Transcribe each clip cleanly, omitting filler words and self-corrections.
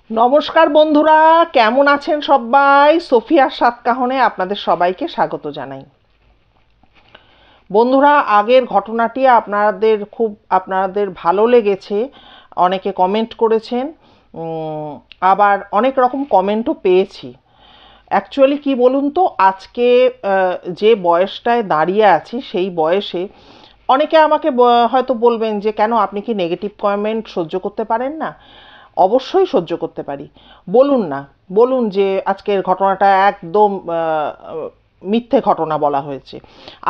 নমস্কার বন্ধুরা, কেমন আছেন সবাই? সোফিয়ার সাতকাহনে আপনাদের সবাইকে স্বাগত জানাই। বন্ধুরা, আগের ঘটনাটি আপনাদের ভালো লেগেছে, অনেকে কমেন্ট করেছেন, আবার অনেক রকম কমেন্টও পেয়েছি। অ্যাকচুয়ালি কি বলুন তো, আজকে যে বয়সটায় দাঁড়িয়ে আছি সেই বয়সে অনেকে আমাকে হয়তো বলবেন যে কেন আপনি কি নেগেটিভ কমেন্ট সহ্য করতে পারেন না? অবশ্যই সহ্য করতে পারি। বলুন না, বলুন যে আজকের ঘটনাটা একদম মিথ্যে ঘটনা বলা হয়েছে,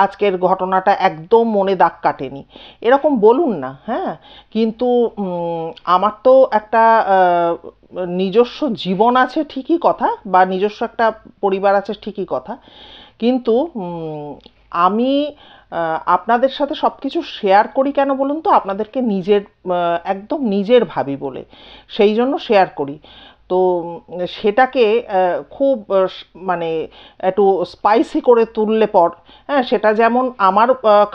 আজকের ঘটনাটা একদম মনে দাগ কাটেনি, এরকম বলুন না। হ্যাঁ, কিন্তু আমার তো একটা নিজস্ব জীবন আছে ঠিকই কথা, বা নিজস্ব একটা পরিবার আছে ঠিকই কথা, কিন্তু আমি আপনাদের সাথে সব কিছু শেয়ার করি কেন বলুন তো? আপনাদেরকে একদম নিজের ভাবি বলে, সেই জন্য শেয়ার করি। তো সেটাকে খুব মানে একটু স্পাইসি করে তুললে পর, হ্যাঁ, সেটা যেমন আমার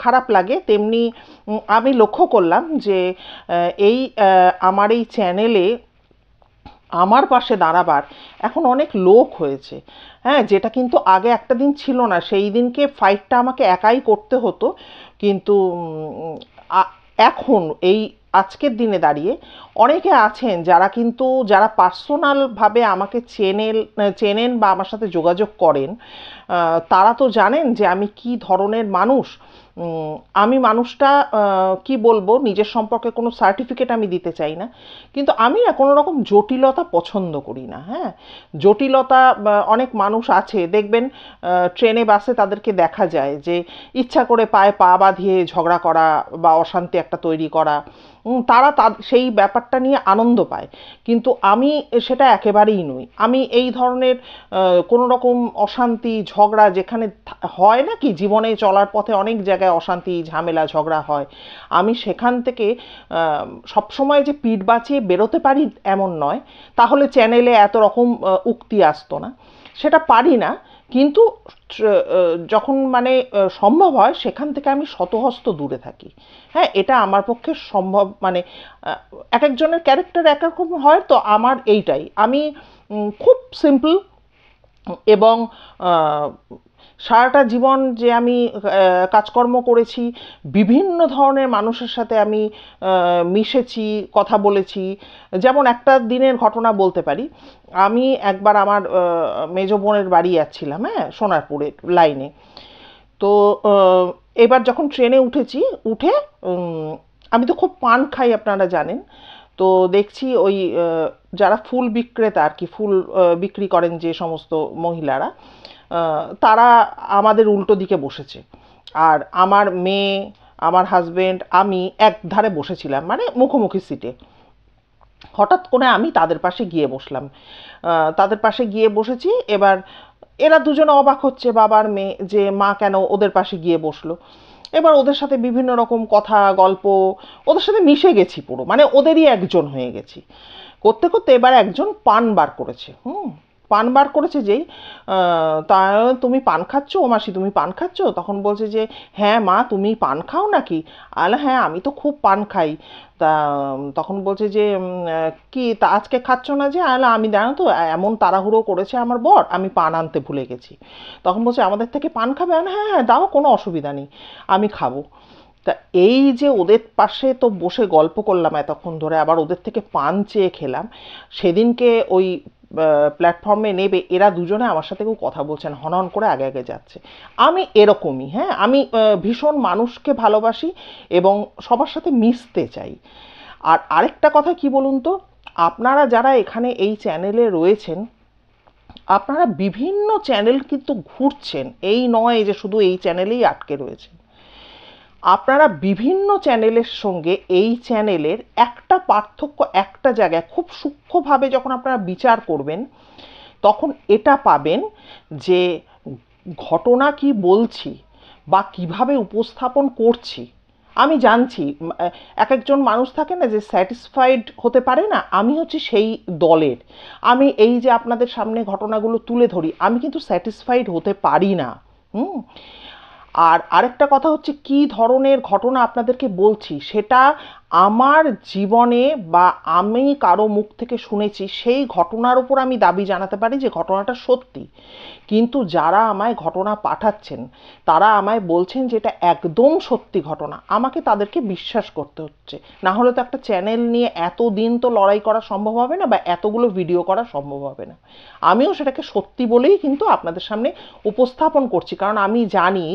খারাপ লাগে, তেমনি আমি লক্ষ্য করলাম যে আমার এই চ্যানেলে আমার পাশে দাঁড়াবার এখন অনেক লোক হয়েছে। হ্যাঁ, যেটা কিন্তু আগে একটা দিন ছিল না, সেই দিনকে ফাইটটা আমাকে একাই করতে হতো। কিন্তু এখন এই আজকের দিনে দাঁড়িয়ে অনেকে আছেন যারা পার্সোনালভাবে আমাকে চেনেন বা আমার সাথে যোগাযোগ করেন। তারা তো জানেন যে আমি কি ধরনের মানুষ। আমি মানুষটা কি বলবো, নিজের সম্পর্কে কোনো সার্টিফিকেট আমি দিতে চাই না, কিন্তু আমি না কোনো রকম জটিলতা পছন্দ করি না। হ্যাঁ, জটিলতা, অনেক মানুষ আছে দেখবেন, ট্রেনে বাসে তাদেরকে দেখা যায় যে ইচ্ছা করে পায়ে পা বাঁধিয়ে ঝগড়া করা বা অশান্তি একটা তৈরি করা, তারা সেই ব্যাপারটা নিয়ে আনন্দ পায়। কিন্তু আমি সেটা একেবারেই নই। আমি এই ধরনের কোনো রকম অশান্তি ঝগড়া যেখানে হয় না কি, জীবনে চলার পথে অনেক জায়গায় অশান্তি ঝামেলা ঝগড়া হয়, আমি সেখান থেকে সবসময় যে পিঠ বাঁচিয়ে বেরোতে পারি এমন নয়, তাহলে চ্যানেলে এত রকম উক্তি আসতো না। সেটা পারি না, কিন্তু যখন মানে সম্ভব হয় সেখান থেকে আমি শতহস্ত দূরে থাকি। হ্যাঁ, এটা আমার পক্ষে সম্ভব। মানে এক একজনের ক্যারেক্টার এক রকম হয়, তো আমার এইটাই, আমি খুব সিম্পল। এবং সারাটা জীবন যে আমি কাজকর্ম করেছি, বিভিন্ন ধরনের মানুষের সাথে আমি মিশেছি, কথা বলেছি। যেমন একটা দিনের ঘটনা বলতে পারি, আমি একবার আমার মেজ বোনের বাড়ি যাচ্ছিলাম, হ্যাঁ, সোনারপুরের লাইনে। তো এবার যখন ট্রেনে উঠেছি, উঠে আমি তো খুব পান খাই আপনারা জানেন। তো দেখছি ওই যারা ফুল বিক্রেতা আর কি, ফুল বিক্রি করেন যে সমস্ত মহিলারা, তারা আমাদের উল্টো দিকে বসেছে। আর আমার মেয়ে, আমার হাজবেন্ড, আমি এক ধারে বসেছিলাম, মানে মুখোমুখি সিটে। হঠাৎ করে আমি তাদের পাশে গিয়ে বসলাম, তাদের পাশে গিয়ে বসেছি। এবার এরা দুজনে অবাক হচ্ছে, বাবার মেয়ে, যে মা কেন ওদের পাশে গিয়ে বসলো। এবার ওদের সাথে বিভিন্ন রকম কথা গল্প, ওদের সাথে মিশে গেছি পুরো, মানে ওদেরই একজন হয়ে গেছি। করতে করতে এবার একজন পান বার করেছে। পান বার করেছে যেই, তা তুমি পান খাচ্ছ ও মাসি, তুমি পান খাচ্ছ? তখন বলছে যে হ্যাঁ মা, তুমি পান খাও নাকি? আলে হ্যাঁ, আমি তো খুব পান খাই। তা তখন বলছে যে কি তা আজকে খাচ্ছ না যে? আলে আমি জানো তো, এমন তাড়াহুড়ো করেছে আমার বর, আমি পান আনতে ভুলে গেছি। তখন বলছে আমাদের থেকে পান খাবে? হ্যাঁ হ্যাঁ দাও, কোনো অসুবিধা নেই, আমি খাবো। তা এই যে ওদের পাশে তো বসে গল্প করলাম এতক্ষণ ধরে, আবার ওদের থেকে পান চেয়ে খেলাম। সেদিনকে ওই প্ল্যাটফর্মে নেবে এরা দুজনে আমার সাথে কেউ কথা বলছেন, হনহন করে আগে আগে যাচ্ছে। আমি এরকমই। হ্যাঁ, আমি ভীষণ মানুষকে ভালোবাসি এবং সবার সাথে মিশতে চাই। আর আরেকটা কথা কি বলুন তো, আপনারা যারা এখানে এই চ্যানেলে রয়েছেন, আপনারা বিভিন্ন চ্যানেল কিন্তু ঘুরছেন, এই নয় যে শুধু এই চ্যানেলেই আটকে রয়েছেন। আপনারা বিভিন্ন চ্যানেলের সঙ্গে এই চ্যানেলের একটা পার্থক্য একটা জায়গায় খুব সূক্ষ্মভাবে যখন আপনারা বিচার করবেন, তখন এটা পাবেন যে ঘটনা কি বলছি বা কিভাবে উপস্থাপন করছি। আমি জানছি এক একজন মানুষ থাকে না যে স্যাটিসফাইড হতে পারে না, আমি হচ্ছে সেই দলের। আমি এই যে আপনাদের সামনে ঘটনাগুলো তুলে ধরি, আমি কিন্তু স্যাটিসফাইড হতে পারি না। হুম। আর আরেকটা কথা হচ্ছে, কি ধরনের ঘটনা আপনাদেরকে বলছি সেটা আমার জীবনে বা আমি কারো মুখ থেকে শুনেছি সেই ঘটনার উপর আমি দাবি জানাতে পারি যে ঘটনাটা সত্যি। কিন্তু যারা আমায় ঘটনা পাঠাচ্ছেন তারা আমায় বলছেন যে এটা একদম সত্যি ঘটনা, আমাকে তাদেরকে বিশ্বাস করতে হচ্ছে। না হলে তো একটা চ্যানেল নিয়ে এত দিন তো লড়াই করা সম্ভব হবে না, বা এতগুলো ভিডিও করা সম্ভব হবে না। আমিও সেটাকে সত্যি বলেই কিন্তু আপনাদের সামনে উপস্থাপন করছি, কারণ আমি জানি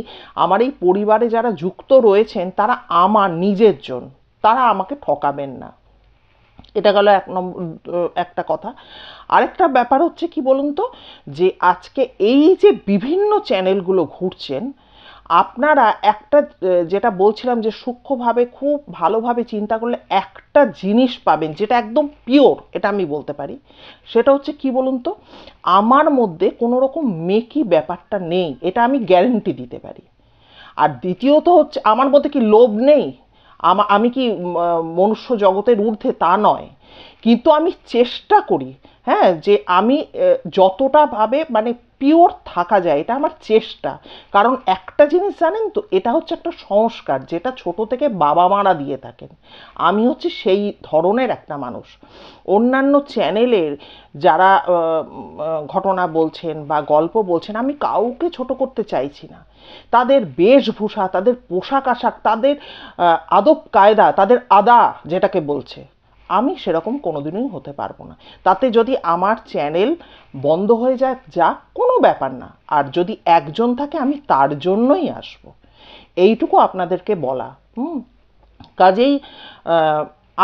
আমার এই পরিবারে যারা যুক্ত রয়েছেন তারা আমার নিজের জন, তারা আমাকে ঠকাবেন না। এটা গেল এক নম্বর একটা কথা। আরেকটা ব্যাপার হচ্ছে কি বলুন তো, যে আজকে এই যে বিভিন্ন চ্যানেলগুলো ঘুরছেন, আপনারা একটা যেটা বলছিলাম যে সূক্ষ্মভাবে খুব ভালোভাবে চিন্তা করলে একটা জিনিস পাবেন যেটা একদম পিওর, এটা আমি বলতে পারি। সেটা হচ্ছে কি বলুন তো, আমার মধ্যে কোনো রকম মেকি ব্যাপারটা নেই, এটা আমি গ্যারেন্টি দিতে পারি। আর দ্বিতীয়ত হচ্ছে আমার মধ্যে কি লোভ নেই, আমি কি মনুষ্য জগতের ঊর্ধ্বে তা নয়, কিন্তু আমি চেষ্টা করি, হ্যাঁ, যে আমি যতটা ভাবে মানে পিওর থাকা যায়, এটা আমার চেষ্টা। কারণ একটা জিনিস জানেন তো, এটা হচ্ছে একটা সংস্কার যেটা ছোট থেকে বাবা মারা দিয়ে থাকেন। আমি হচ্ছে সেই ধরনের একটা মানুষ। অন্যান্য চ্যানেলের যারা ঘটনা বলছেন বা গল্প বলছেন, আমি কাউকে ছোট করতে চাইছি না। তাদের বেশভূষা, তাদের পোশাক আশাক, তাদের আদব কায়দা, তাদের আদা যেটাকে বলছে, আমি সেরকম কোনোদিনই হতে পারবো না। তাতে যদি আমার চ্যানেল বন্ধ হয়ে যায়, যা কোনো ব্যাপার না। আর যদি একজন থাকে আমি তার জন্যই আসবো, এইটুকু আপনাদেরকে বলা। কাজেই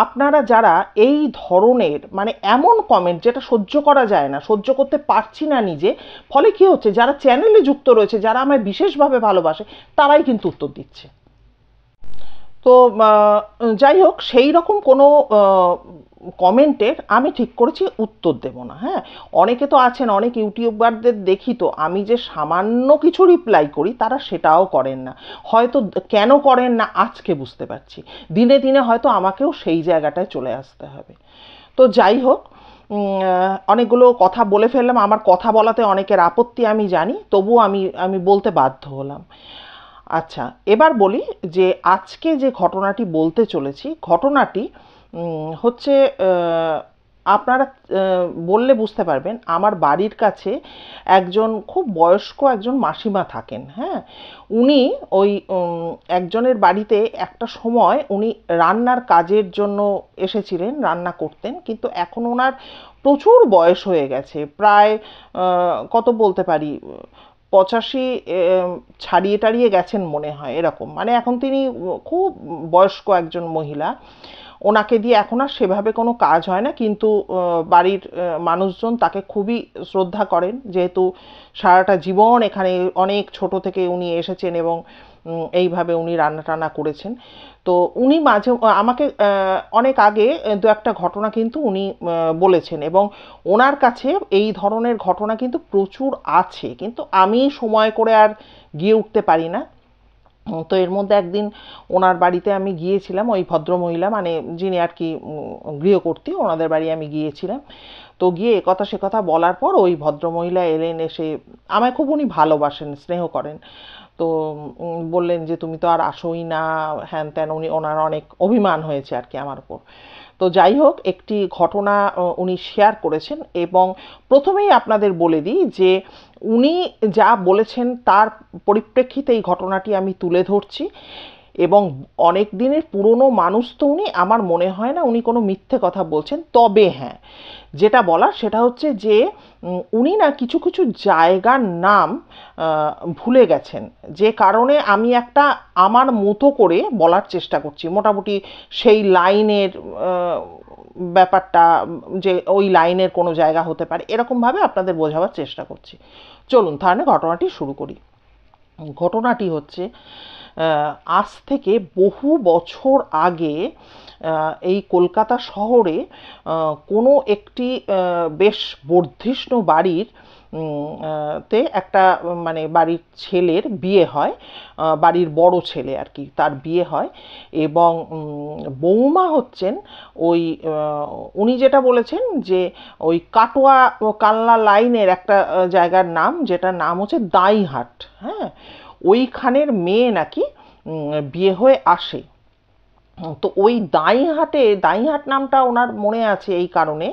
আপনারা যারা এই ধরনের মানে এমন কমেন্ট যেটা সহ্য করা যায় না, সহ্য করতে পারছি না নিজে, ফলে কি হচ্ছে, যারা চ্যানেলে যুক্ত রয়েছে, যারা আমায় বিশেষভাবে ভালোবাসে, তারাই কিন্তু উত্তর দিচ্ছে। তো যাই হোক, সেই রকম কোনো কমেন্টের আমি ঠিক করেছি উত্তর দেব না। হ্যাঁ, অনেকে তো আছেন, অনেক ইউটিউবারদের দেখি তো আমি যে সামান্য কিছু রিপ্লাই করি, তারা সেটাও করেন না। হয়তো কেন করেন না আজকে বুঝতে পারছি, দিনে দিনে হয়তো আমাকেও সেই জায়গাটায় চলে আসতে হবে। তো যাই হোক, অনেকগুলো কথা বলে ফেললাম। আমার কথা বলাতে অনেকের আপত্তি আমি জানি, তবুও আমি আমি বলতে বাধ্য হলাম। আচ্ছা, এবার বলি যে আজকে যে ঘটনাটি বলতে চলেছি, ঘটনাটি হচ্ছে আপনারা বললে বুঝতে পারবেন। আমার বাড়ির কাছে একজন খুব বয়স্ক একজন মাসিমা থাকেন। হ্যাঁ, উনি ওই একজনের বাড়িতে একটা সময় উনি রান্নার কাজের জন্য এসেছিলেন, রান্না করতেন, কিন্তু এখন ওনার প্রচুর বয়স হয়ে গেছে, প্রায় কত বলতে পারি, 85 ছাড়িয়ে টাড়িয়ে গেছেন মনে হয়, এরকম। মানে এখন তিনি খুব বয়স্ক একজন মহিলা। ওনাকে দিয়ে এখন আর সেভাবে কোনো কাজ হয় না, কিন্তু বাড়ির মানুষজন তাকে খুবই শ্রদ্ধা করেন, যেহেতু সারাটা জীবন এখানে অনেক ছোট থেকে উনি এসেছেন এবং এইভাবে উনি রান্না টান্না করেছেন। তো উনি মাঝে আমাকে অনেক আগে দু একটা ঘটনা কিন্তু উনি বলেছেন, এবং ওনার কাছে এই ধরনের ঘটনা কিন্তু প্রচুর আছে, কিন্তু আমি সময় করে আর গিয়ে উঠতে পারি না। তো এর মধ্যে একদিন ওনার বাড়িতে আমি গিয়েছিলাম, ওই ভদ্রমহিলা মানে যিনি আর কি গৃহকর্ত্রী, ওনাদের বাড়ি আমি গিয়েছিলাম। তো গিয়ে একথা সে কথা বলার পর ওই ভদ্রমহিলা এলেন, এসে আমায় খুব উনি ভালোবাসেন, স্নেহ করেন। তো বললেন যে তুমি তো আর আসোই না, হ্যান ত্যান, ওনার অনেক অভিমান হয়েছে আর কি আমার উপর। তো যাই হোক, একটি ঘটনা উনি শেয়ার করেছেন, এবং প্রথমেই আপনাদের বলে দিই যে উনি যা বলেছেন তার পরিপ্রেক্ষিতে এই ঘটনাটি আমি তুলে ধরছি। এবং অনেক দিনের পুরনো মানুষ তো উনি, আমার মনে হয় না উনি কোনো মিথ্যে কথা বলছেন। তবে হ্যাঁ, যেটা বলার সেটা হচ্ছে যে উনি না কিছু কিছু জায়গার নাম ভুলে গেছেন, যে কারণে আমি একটা আমার মতো করে বলার চেষ্টা করছি। মোটামুটি সেই লাইনের ব্যাপারটা, যে ওই লাইনের কোনো জায়গা হতে পারে, এরকমভাবে আপনাদের বোঝাবার চেষ্টা করছি। চলুন তাহলে ঘটনাটি শুরু করি। ঘটনাটি হচ্ছে আজ থেকে বহু বছর আগে এই কলকাতা শহরে কোনো একটি বেশ বর্ধিষ্ণু বাড়ির তে একটা মানে বাড়ির ছেলের বিয়ে হয়, বাড়ির বড় ছেলে আর কি, তার বিয়ে হয়। এবং বৌমা হচ্ছেন ওই উনি যেটা বলেছেন যে ওই কাটোয়া কালনা লাইনের একটা জায়গার নাম, যেটার নাম হচ্ছে দাঁইহাট। হ্যাঁ, ওইখানের মেয়ে নাকি বিয়ে হয়ে আসে। তো ওই দাইহাট নামটা ওনার মনে আছে এই কারণে,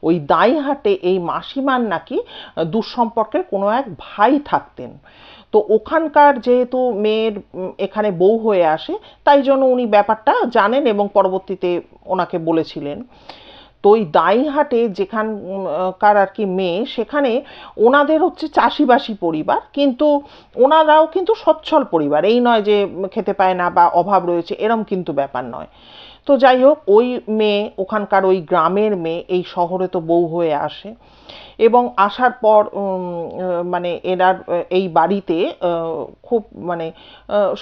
ওই দাইহাটে এই মাসিমার নাকি দুঃসম্পর্কের কোনো এক ভাই থাকতেন। তো ওখানকার যেহেতু মেয়ের এখানে বউ হয়ে আসে, তাই জন্য উনি ব্যাপারটা জানেন এবং পরবর্তীতে ওনাকে বলেছিলেন। তো ওই দাইহাটে যেখানকার আর কি মেয়ে, সেখানে ওনাদের হচ্ছে চাষিবাসী পরিবার, কিন্তু ওনারাও কিন্তু সচ্ছল পরিবার, এই নয় যে খেতে পায় না বা অভাব রয়েছে, এরম কিন্তু ব্যাপার নয়। তো যাই হোক, ওই মেয়ে, ওখানকার ওই গ্রামের মেয়ে এই শহরে তো বউ হয়ে আসে, এবং আসার পর মানে এনার এই বাড়িতে খুব মানে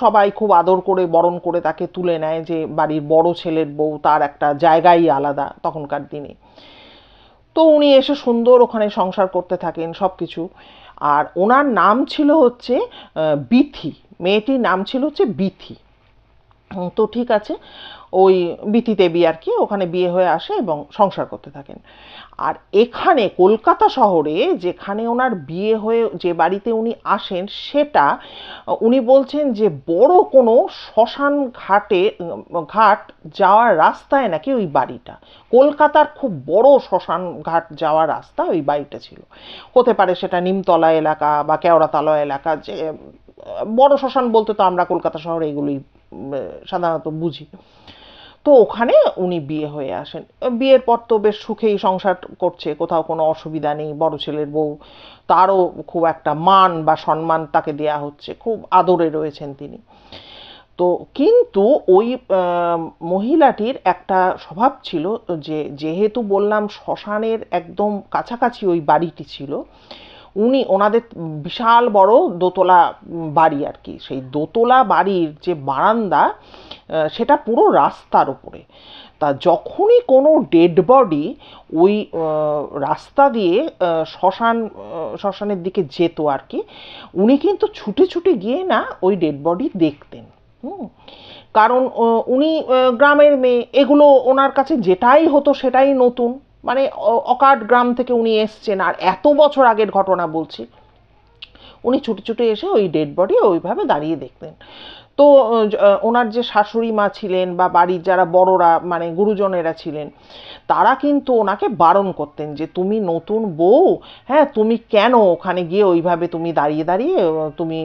সবাই খুব আদর করে বরণ করে তাকে তুলে নেয়, যে বাড়ির বড় ছেলের বউ, তার একটা জায়গাই আলাদা তখনকার দিনে। তো উনি এসে সুন্দর ওখানে সংসার করতে থাকেন সব কিছু। আর ওনার নাম ছিল হচ্ছে বিথি, মেয়েটির নাম ছিল হচ্ছে বিথি। তো ঠিক আছে, ওই বিথি দেবী আর কি ওখানে বিয়ে হয়ে আসে এবং সংসার করতে থাকেন। আর এখানে কলকাতা শহরে যেখানে ওনার বিয়ে হয়ে যে বাড়িতে উনি আসেন, সেটা উনি বলছেন যে বড় কোনো শ্মশান ঘাট যাওয়ার রাস্তায় নাকি ওই বাড়িটা, কলকাতার খুব বড় শ্মশান ঘাট যাওয়ার রাস্তা ওই বাড়িটা ছিল। হতে পারে সেটা নিমতলা এলাকা বা কেওড়াতলা এলাকা, যে বড় শ্মশান বলতে তো আমরা কলকাতা শহরে এগুলোই সাধারণত বুঝি। তো ওখানে উনি বিয়ে হয়ে আসেন। বিয়ের পর তো বেশ সুখেই সংসার করছে, কোথাও কোনো অসুবিধা নেই। বড় ছেলের বউ, তারও খুব একটা মান বা সম্মান তাকে দেয়া হচ্ছে, খুব আদরে রয়েছেন তিনি। তো কিন্তু ওই মহিলাটির একটা স্বভাব ছিল, যে যেহেতু বললাম শ্মশানের একদম কাছাকাছি ওই বাড়িটি ছিল, ওনাদের বিশাল বড় দোতলা বাড়ি আর কি, সেই দোতলা বাড়ির যে বারান্দা, সেটা পুরো রাস্তার উপরে। তা যখনই কোনো ডেড বডি ওই রাস্তা দিয়ে শ্মশানের দিকে যেত আর কি, উনি কিন্তু ছুটে ছুটে গিয়ে না ওই ডেড বডি দেখতেন। হুম, কারণ উনি গ্রামের মেয়ে, এগুলো ওনার কাছে যেটাই হতো সেটাই নতুন, মানে অকাট গ্রাম থেকে উনি এসছেন, আর এত বছর আগের ঘটনা বলছি। উনি ছুটে ছুটে এসে ওই ডেড বডি ওইভাবে দাঁড়িয়ে দেখতেন। তো ওনার যে শাশুড়ি মা ছিলেন বা বাড়ির যারা বড়রা মানে গুরুজনেরা ছিলেন, তারা কিন্তু ওনাকে বারণ করতেন যে তুমি নতুন বউ, হ্যাঁ, তুমি কেন ওখানে গিয়ে ওইভাবে তুমি দাঁড়িয়ে দাঁড়িয়ে তুমি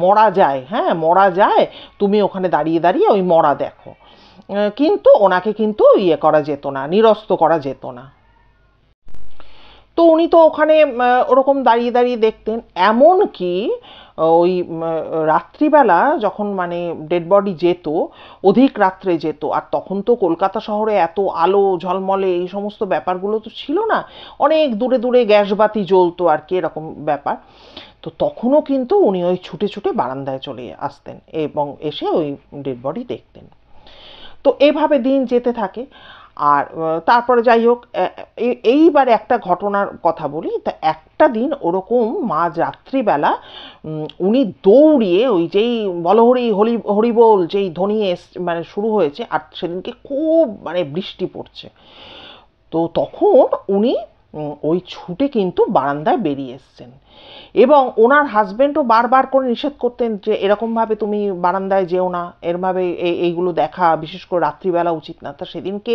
মরা যায়, হ্যাঁ মরা যায়, তুমি ওখানে দাঁড়িয়ে দাঁড়িয়ে ওই মরা দেখো। কিন্তু ওনাকে কিন্তু ইয়ে করা যেত না, নিরস্ত করা যেত না। তো উনি তো ওখানে ওরকম দাঁড়িয়ে দাঁড়িয়ে দেখতেন। এমন কি ওই রাত্রিবেলা যখন মানে ডেড বডি যেত, অধিক রাত্রে যেত, আর তখন তো কলকাতা শহরে এত আলো ঝলমলে এই সমস্ত ব্যাপারগুলো তো ছিল না, অনেক দূরে দূরে গ্যাস বাতি জ্বলতো আর কি, এরকম ব্যাপার। তো তখনও কিন্তু উনি ওই ছুটে ছুটে বারান্দায় চলে আসতেন এবং এসে ওই ডেড বডি দেখতেন। তো এভাবে দিন যেতে থাকে। আর তারপরে যাই হোক, এইবার একটা ঘটনার কথা বলি। তা একটা দিন ওরকম মাঝ রাত্রিবেলা উনি দৌড়িয়ে ওই যেই বলহরি হরিবোল যেই ধ্বনি মানে শুরু হয়েছে, আর সেদিনকে খুব মানে বৃষ্টি পড়ছে। তো তখন উনি ওই ছুটে কিন্তু বারান্দায় বেরিয়ে এসছেন, এবং ওনার হাজবেন্ডও বারবার করে নিষেধ করতেন যে এরকমভাবে তুমি বারান্দায় যেও না, এরভাবে এইগুলো দেখা বিশেষ করে রাত্রিবেলা উচিত না। তা সেদিনকে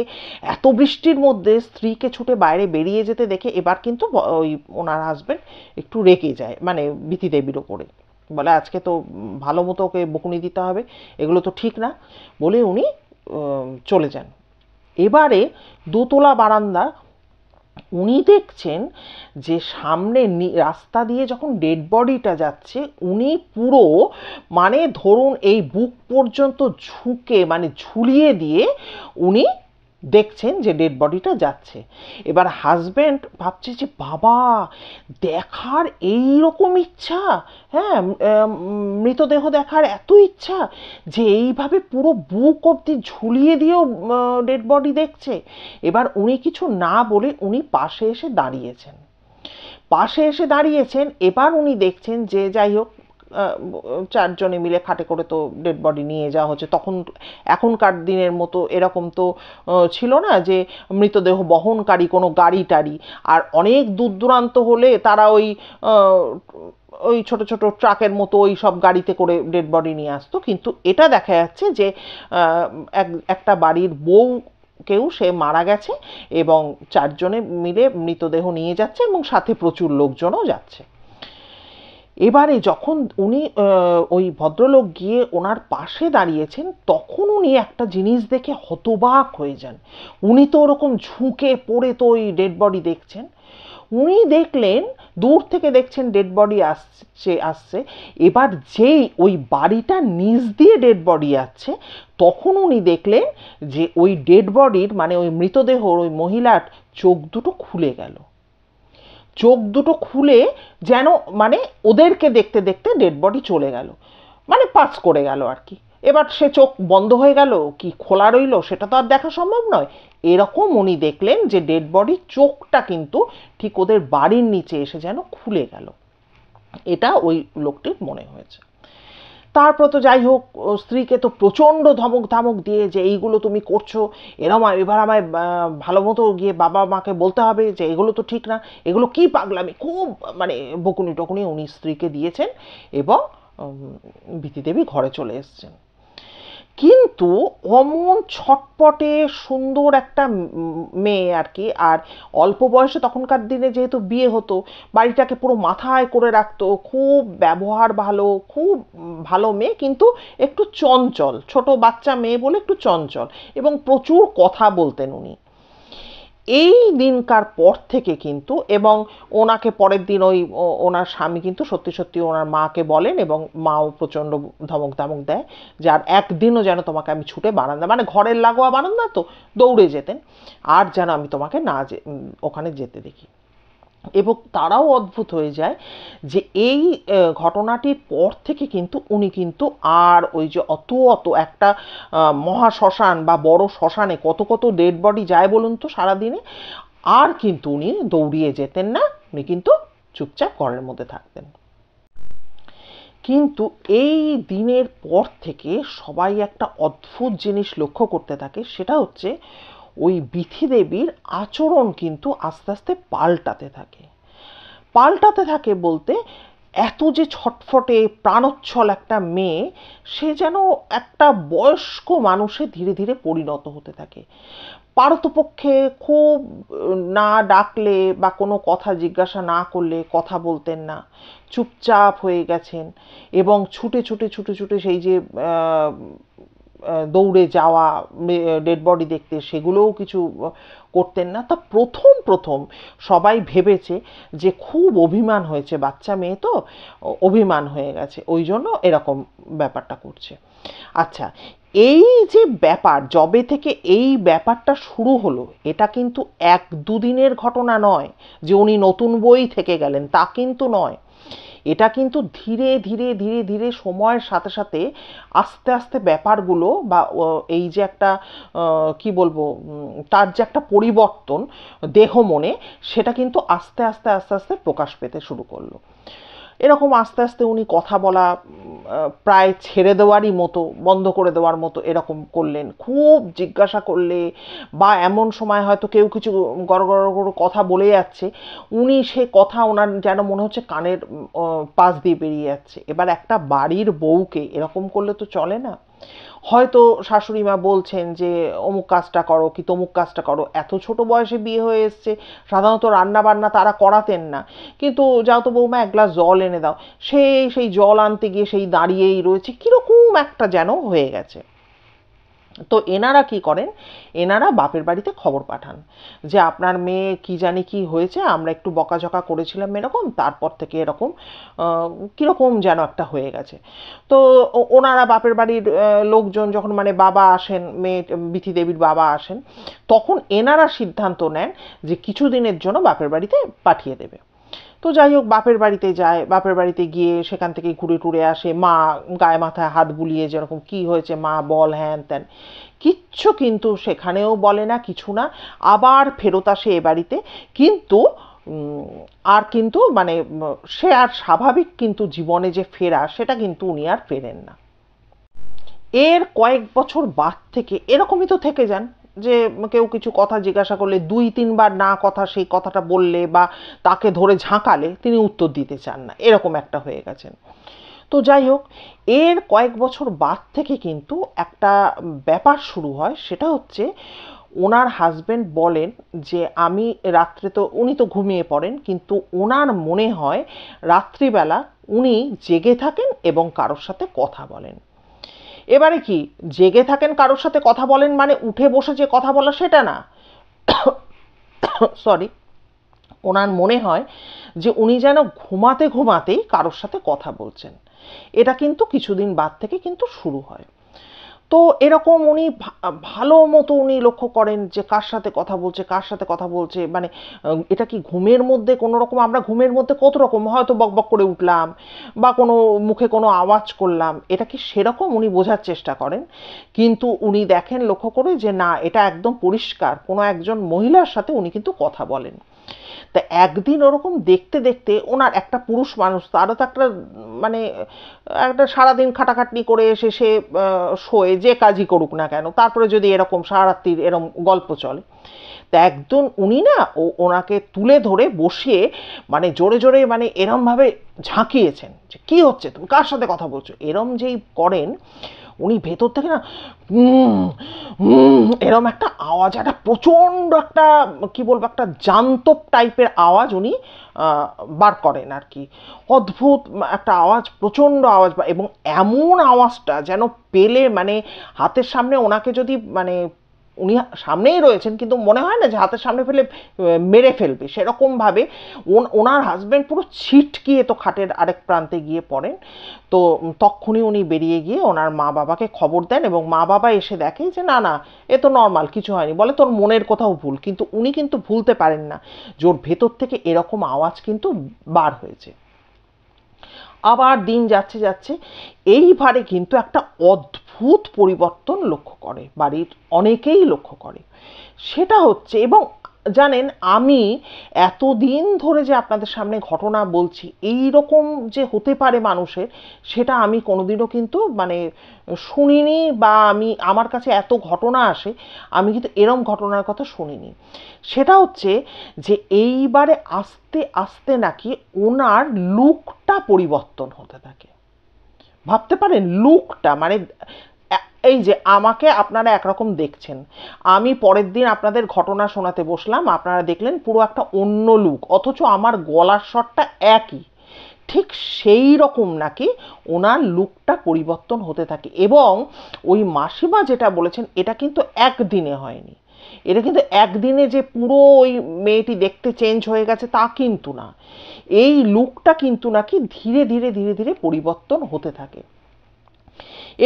এত বৃষ্টির মধ্যে স্ত্রীকে ছুটে বাইরে বেরিয়ে যেতে দেখে এবার কিন্তু ওই ওনার হাজবেন্ড একটু রেগে যায়, মানে বিথি দেবীর ওপরে, বলে আজকে তো ভালো মতো ওকে বকুনি দিতে হবে, এগুলো তো ঠিক না, বলে উনি চলে যান। এবারে দোতলা বারান্দা, উনি দেখছেন যে সামনে রাস্তা দিয়ে যখন ডেড বডিটা যাচ্ছে, উনি পুরো মানে ধরুন এই বুক পর্যন্ত ঝুঁকে মানে ঝুলিয়ে দিয়ে উনি দেখছেন যে ডেড বডিটা যাচ্ছে। এবার হাজব্যান্ড ভাবছে যে বাবা, দেখার এই রকম ইচ্ছা, হ্যাঁ, মৃতদেহ দেখার এত ইচ্ছা যে এইভাবে পুরো বুক অব্দি ঝুলিয়ে দিয়েও ডেড বডি দেখছে। এবার উনি কিছু না বলে উনি পাশে এসে দাঁড়িয়েছেন। এবার উনি দেখছেন যে যাই হোক, চারজনে মিলে খাটে করে তো ডেড বডি নিয়ে যাওয়া হচ্ছে। তখন এখনকার দিনের মতো এরকম তো ছিল না যে মৃতদেহ বহনকারী কোনো গাড়ি টাড়ি, আর অনেক দূর দূরান্ত হলে তারা ওই ওই ছোট ছোট ট্রাকের মতো ওই সব গাড়িতে করে ডেড বডি নিয়ে আসতো, কিন্তু এটা দেখা যাচ্ছে যে একটা বাড়ির বউ কেউ সে মারা গেছে এবং 4 জনে মিলে মৃতদেহ নিয়ে যাচ্ছে এবং সাথে প্রচুর লোকজনও যাচ্ছে। এবারে যখন উনি ওই ভদ্রলোক গিয়ে ওনার পাশে দাঁড়িয়েছেন, তখন উনি একটা জিনিস দেখে হতবাক হয়ে যান। উনি তো ওরকম ঝুঁকে পড়ে তো ওই ডেড বডি দেখছেন, উনি দেখলেন দূর থেকে দেখছেন ডেড বডি আসছে আসছে, এবার যেই ওই বাড়িটার নিচ দিয়ে ডেড বডি যাচ্ছে, তখন উনি দেখলেন যে ওই ডেড বডির মানে ওই মৃতদেহর ওই মহিলার চোখ দুটো খুলে গেল। চোখ দুটো খুলে যেন মানে ওদেরকে দেখতে দেখতে ডেড বডি চলে গেল, মানে পাস করে গেল আর কি। এবার সে চোখ বন্ধ হয়ে গেল কি খোলা রইল সেটা তো আর দেখা সম্ভব নয়। এরকম উনি দেখলেন যে ডেড বডির চোখটা কিন্তু ঠিক ওদের বাড়ির নিচে এসে যেন খুলে গেল। এটা ওই লোকটির মনে হয়েছে। তারপর তো যাই হোক, স্ত্রীকে তো প্রচণ্ড ধমক ধামক দিয়ে যে এইগুলো তুমি করছো, এরম এবার আমায় ভালো মতো গিয়ে বাবা মাকে বলতে হবে যে এগুলো তো ঠিক না, এগুলো কি পাগলামি, খুব মানে বকুনি টকুনি উনি স্ত্রীকে দিয়েছেন এবং ভীতিদেবী ঘরে চলে এসছেন। কিন্তু অমন ছটপটে সুন্দর একটা মেয়ে আর কি, আর অল্প বয়সে তখনকার দিনে যেহেতু বিয়ে হতো, বাড়িটাকে পুরো মাথায় করে রাখতো, খুব ব্যবহার ভালো, খুব ভালো মেয়ে, কিন্তু একটু চঞ্চল, ছোট বাচ্চা মেয়ে বলে একটু চঞ্চল, এবং প্রচুর কথা বলতেন উনি। এই দিনকার পর থেকে কিন্তু, এবং ওনাকে পরের দিন ওই ওনার স্বামী কিন্তু সত্যি সত্যি ওনার মাকে বলেন এবং মাও প্রচণ্ড ধমক ধমক দেয় যে আর একদিনও যেন তোমাকে আমি ছুটে বারান্দা, মানে ঘরের লাগোয়া বারান্দা তো, দৌড়ে যেতেন, আর যেন আমি তোমাকে না ওখানে যেতে দেখি। এবং তারাও অদ্ভুত হয়ে যায় যে এই ঘটনাটির পর থেকে কিন্তু উনি কিন্তু আর ওই যে অত অত একটা মহা শ্মশান বা বড় শ্মশানে কত কত ডেড বডি যায় বলুন তো সারাদিনে, আর কিন্তু উনি দৌড়িয়ে যেতেন না, উনি কিন্তু চুপচাপ ঘরের মধ্যে থাকতেন। কিন্তু এই দিনের পর থেকে সবাই একটা অদ্ভুত জিনিস লক্ষ্য করতে থাকে, সেটা হচ্ছে ওই বিথি দেবীর আচরণ কিন্তু আস্তে আস্তে পাল্টাতে থাকে। পাল্টাতে থাকে বলতে, এত যে ছটফটে প্রাণোচ্ছল একটা মেয়ে, সে যেন একটা বয়স্ক মানুষে ধীরে ধীরে পরিণত হতে থাকে। পারতপক্ষে খুব না ডাকলে বা কোনো কথা জিজ্ঞাসা না করলে কথা বলতেন না, চুপচাপ হয়ে গেছেন, এবং ছুটে ছুটে ছুটে ছুটে সেই যে দৌড়ে যাওয়া ডেড বডি দেখতে, সেগুলোও কিছু করতেন না। তা প্রথম প্রথম সবাই ভেবেছে যে খুব অভিমান হয়েছে, বাচ্চা মেয়ে তো অভিমান হয়ে গেছে, ওই জন্য এরকম ব্যাপারটা করছে। আচ্ছা, এই যে ব্যাপার যবে থেকে এই ব্যাপারটা শুরু হলো, এটা কিন্তু 1-2 দিনের ঘটনা নয় যে উনি নতুন বই থেকে গেলেন, তা কিন্তু নয়। এটা কিন্তু ধীরে ধীরে ধীরে ধীরে সময়ের সাথে সাথে আস্তে আস্তে ব্যাপারগুলো বা এই যে একটা কি বলবো, তার যে একটা পরিবর্তন দেহ মনে, সেটা কিন্তু আস্তে আস্তে আস্তে আস্তে প্রকাশ পেতে শুরু করলো। এরকম আস্তে আস্তে উনি কথা বলা প্রায় ছেড়ে দেওয়ারই মতো, বন্ধ করে দেওয়ার মতো এরকম করলেন। খুব জিজ্ঞাসা করলে বা এমন সময় হয়তো কেউ কিছু গড় গড় গড় কথা বলে যাচ্ছে, উনি সে কথা ওনার যেন মনে হচ্ছে কানের পাশ দিয়ে বেরিয়ে যাচ্ছে। এবার একটা বাড়ির বউকে এরকম করলে তো চলে না। হয়তো শাশুড়ি মা বলছেন যে অমুক কাজটা করো কি তমুক কাজটা করো, এত ছোট বয়সে বিয়ে হয়ে এসছে, সাধারণত রান্না বান্না তারা করাতেন না, কিন্তু যাও তো বৌমা এক গ্লাস জল এনে দাও, সেই জল আনতে গিয়ে সেই দাঁড়িয়েই রয়েছে, কিরকম একটা যেন হয়ে গেছে। তো এনারা কি করেন, এনারা বাপের বাড়িতে খবর পাঠান যে আপনার মেয়ে কি জানি কি হয়েছে, আমরা একটু বকাঝকা করেছিলাম এরকম, তারপর থেকে এরকম কীরকম যেন একটা হয়ে গেছে। তো ওনারা বাপের বাড়ির লোকজন যখন মানে বাবা আসেন, মেয়ে বিথি দেবীর বাবা আসেন, তখন এনারা সিদ্ধান্ত নেন যে কিছুদিনের জন্য বাপের বাড়িতে পাঠিয়ে দেবে। তো যাই হোক, বাপের বাড়িতে যায়, বাপের বাড়িতে গিয়ে সেখান থেকে ঘুরে টুরে আসে, মা গায়ে মাথায় হাত বুলিয়ে যেরকম কি হয়েছে মা বল, হ্যান ত্যান, কিচ্ছু কিন্তু সেখানেও বলে না, কিছু না, আবার ফেরত আসে এ বাড়িতে। কিন্তু আর কিন্তু মানে সে আর স্বাভাবিক কিন্তু জীবনে যে ফেরা, সেটা কিন্তু উনি আর ফেরেন না। এর কয়েক বছর বাদ থেকে এরকমই তো থেকে যান, যে কেউ কিছু কথা জিজ্ঞাসা করলে 2-3 বার না কথা সেই কথাটা বললে বা তাকে ধরে ঝাঁকালে তিনি উত্তর দিতে চান না, এরকম একটা হয়ে গেছেন। তো যাই হোক, এর কয়েক বছর বাদ থেকে কিন্তু একটা ব্যাপার শুরু হয়, সেটা হচ্ছে ওনার হাজবেন্ড বলেন যে আমি রাত্রে, তো উনি তো ঘুমিয়ে পড়েন, কিন্তু ওনার মনে হয় রাত্রিবেলা উনি জেগে থাকেন এবং কারোর সাথে কথা বলেন। এবারে কি, জেগে থাকেন কারোর সাথে কথা বলেন মানে উঠে বসে যে কথা বলা সেটা না, সরি, ওনার মনে হয় যে উনি যেন ঘুমাতে ঘুমাতেই কারোর সাথে কথা বলছেন। এটা কিন্তু কিছুদিন বাদ থেকে কিন্তু শুরু হয়। তো এরকম উনি ভালো মতো উনি লক্ষ্য করেন যে কার সাথে কথা বলছে, কার সাথে কথা বলছে, মানে এটা কি ঘুমের মধ্যে কোনো রকম, আমরা ঘুমের মধ্যে কত রকম হয়তো বকবক করে উঠলাম বা কোনো মুখে কোনো আওয়াজ করলাম, এটা কি সেরকম উনি বোঝার চেষ্টা করেন। কিন্তু উনি দেখেন লক্ষ্য করে যে না, এটা একদম পরিষ্কার কোনো একজন মহিলার সাথে উনি কিন্তু কথা বলেন। তা একদিন ওরকম দেখতে দেখতে ওনার, একটা পুরুষ মানুষ, তারও তো একটা মানে একটা সারাদিন খাটাখাটনি করে এসে সে শোয়ে, যে কাজই করুক না কেন, তারপরে যদি এরকম সারারাত্রির এরকম গল্প চলে, তা একদিন উনি না ওনাকে তুলে ধরে বসিয়ে মানে জোরে জোরে মানে এরমভাবে ঝাঁকিয়েছেন যে কি হচ্ছে, তুমি কার সাথে কথা বলছো, এরম যেই করেন উনি ভেতর থেকে না এরম একটা আওয়াজ, একটা প্রচণ্ড একটা কি বলবো, একটা জান্তব টাইপের আওয়াজ উনি বার করেন আর কি। অদ্ভুত একটা আওয়াজ, প্রচণ্ড আওয়াজ, এবং এমন আওয়াজটা যেন পেলে মানে হাতের সামনে ওনাকে যদি মানে উনি সামনেই রয়েছেন কিন্তু মনে হয় না যে হাতের সামনে ফেলে মেরে ফেলবে, সেরকমভাবে ওনার হাজব্যান্ড পুরো ছিটকিয়ে তো খাটের আরেক প্রান্তে গিয়ে পড়েন। তো তখনই উনি বেরিয়ে গিয়ে ওনার মা বাবাকে খবর দেন এবং মা বাবা এসে দেখে যে না না, এ তো নর্মাল, কিছু হয়নি। বলে তোর মনের কোথাও ভুল, কিন্তু উনি কিন্তু ভুলতে পারেন না যে ওর ভেতর থেকে এরকম আওয়াজ কিন্তু বার হয়েছে। আবার দিন যাচ্ছে যাচ্ছে, এইবারে কিন্তু একটা অদ্ভুত পরিবর্তন লক্ষ্য করে, বাড়ির অনেকেই লক্ষ্য করে। সেটা হচ্ছে, এবং জানেন আমি এতদিন ধরে যে আপনাদের সামনে ঘটনা বলছি, এই রকম যে হতে পারে মানুষের, সেটা আমি কোনোদিনও কিন্তু মানে শুনিনি, বা আমার কাছে এত ঘটনা আসে আমি কিন্তু এরম ঘটনার কথা শুনিনি। সেটা হচ্ছে যে এইবারে আস্তে আস্তে নাকি ওনার লুকটা পরিবর্তন হতে থাকে। ভাবতে পারেন লুকটা, মানে এই যে আমাকে আপনারা একরকম দেখছেন, আমি পরের দিন আপনাদের ঘটনা শোনাতে বসলাম, আপনারা দেখলেন পুরো একটা অন্য লুক, অথচ আমার গলার স্বরটা একই। ঠিক সেই রকম নাকি ওনার লুকটা পরিবর্তন হতে থাকে। এবং ওই মাসিমা যেটা বলেছেন এটা কিন্তু একদিনে হয়নি, এটা কিন্তু একদিনে যে পুরো ওই মেয়েটি দেখতে চেঞ্জ হয়ে গেছে তা কিন্তু না, এই লুকটা কিন্তু নাকি ধীরে ধীরে ধীরে ধীরে পরিবর্তন হতে থাকে।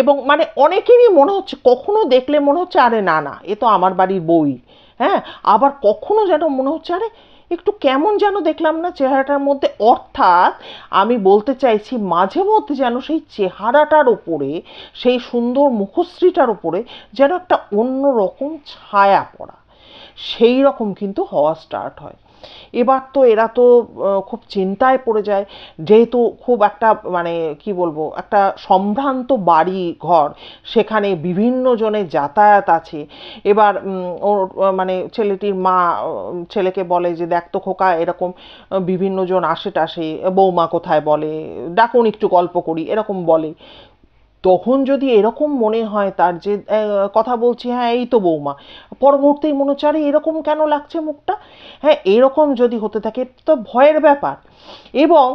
এবং মানে অনেকেরই মনে হচ্ছে, কখনো দেখলে মনে হচ্ছে আরে না না এ তো আমার বাড়ির বই, হ্যাঁ, আবার কখনো যেন মনে হচ্ছে আরে একটু কেমন যেন দেখলাম না চেহারাটার মধ্যে। অর্থাৎ আমি বলতে চাইছি মাঝে মধ্যে যেন সেই চেহারাটার ওপরে, সেই সুন্দর মুখশ্রীটার ওপরে যেন একটা অন্য রকম ছায়া পড়া, সেই রকম কিন্তু হওয়া স্টার্ট হয়। এবার তো এরা তো খুব চিন্তায় পড়ে যায়, যেহেতু খুব একটা মানে কি বলবো, একটা সম্ভ্রান্ত বাড়ি ঘর, সেখানে বিভিন্ন জনের যাতায়াত আছে। এবার ওর মানে ছেলেটির মা ছেলেকে বলে যে দেখ তো খোকা, এরকম বিভিন্ন জন আসে টাসে, বৌমা কোথায়, বলে ডাকুন একটু গল্প করি, এরকম বলে। তখন যদি এরকম মনে হয় তার যে কথা বলছি, হ্যাঁ এই তো বৌমা, পর মুহূর্তেই মনে হচ্ছে আরে এরকম কেন লাগছে মুখটা, হ্যাঁ এরকম যদি হতে থাকে তো ভয়ের ব্যাপার। এবং